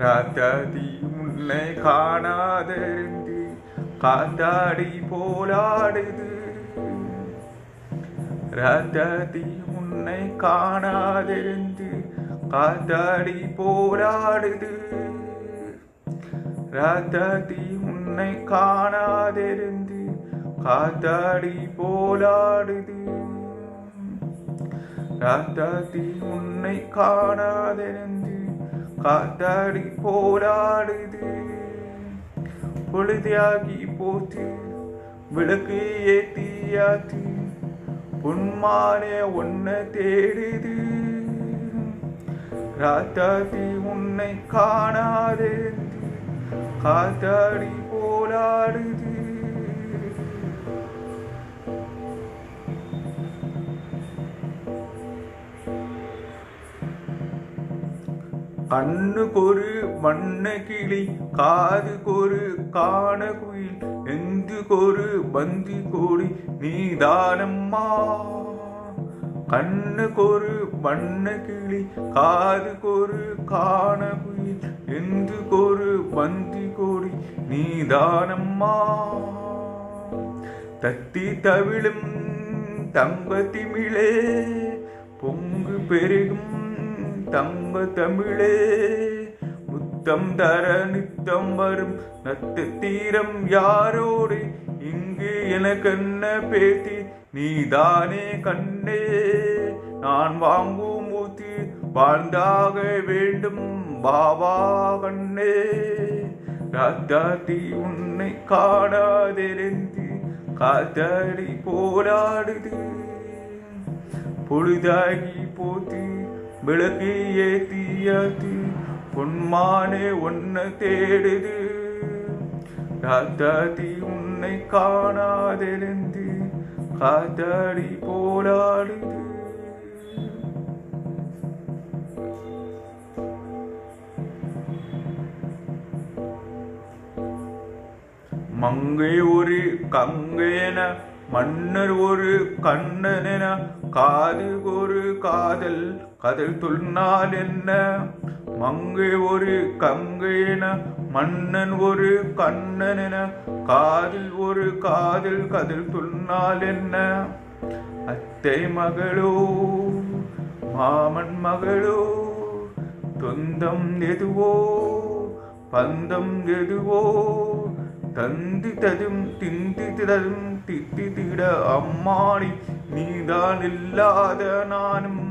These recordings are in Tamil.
ராத்தாதி உன்னை காணாதிருந்து காத்தாடி போலாடுது. ராத்தாதி உன்னை காணாதிருந்து காத்தாடி போலாடுது. ராத்தாதி உன்னை காணாதிருந்து காத்தாடி போலாடுது. ராத்தாதி உன்னை காணாதிருந்து காத்தாடி போராடுது. பொழுதாகி போச்சு விளக்கு ஏத்தியாச்சு பொன்மானே ஒன்ன தேடுது. ராத்தாதி உன்னை காணாதிருந்து காத்தாடி போராடுது. கண்ணுக்கொரு வண்ண கிளி காதுக்கொரு காண குயில் எந்துக்கொரு பந்தி கோடி நீதானம்மா. கண்ணுக்கொரு வண்ண கிளி காதுக்கொரு காண குயில் எந்துக்கொரு பந்தி கோடி நீதானம்மா. தத்தி தவிழும் தங்க திமிழே பொங்கு பெருகும் தங்க தமிழே முத்தம் தர நித்தம் வரும் நத்து தீரம் யாரோடு இங்கு எனக்கென்ன பேத்தி நீதானே கண்ணே. நான் வாங்கும் மூத்தி வாழ்ந்தாக வேண்டும் பாபா கண்ணே. ராத்தாதி உன்னை காணாதிருந்து காத்தாடி போராடுது. பொழுதாகி போத்தி விளக்கு ஏத்தியாச்சு பொன்மானே ஒன்ன தேடுது. ராத்தாதி உன்னை காணாதிருந்து காத்தாடி போராடுது. மங்கை ஒரு கங்கையென மன்னர் ஒரு கண்ணனென காது ஒரு காதல் கதல் சொன்னால் என்ன. மங்கை ஒரு கங்கையென மன்னன் ஒரு கண்ணனென காதில் ஒரு காதல் கதல் சொன்னால் என்ன. அத்தை மகளோ மாமன் மகளோ சொந்தம் எதுவோ பந்தம் எதுவோ தந்தி ததும் திந்தி ததும் தித்தி திட அம்மாடி நீதான் இல்லாத நானும்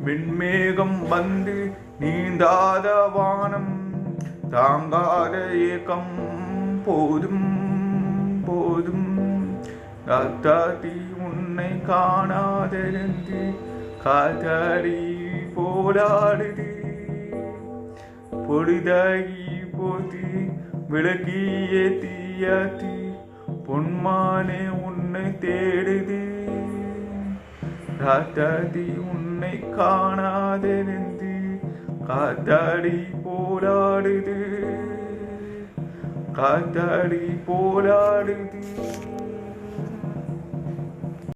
வெண்மேகம் வந்து நீந்தாத வானம் தாங்காத ஏக்கம் போதும் போதும். ராத்தாதி உன்னை காணாதிருந்து காத்தாடி போராடுது. பொழுதாகி போத்தி விளக்கி ஏத்தியாத்தி பொன்மானே உன்னை தேடுது. ராத்தாதி உன்னை காணாதிருந்து காத்தாடி போராடுது. காத்தாடி போராடுது.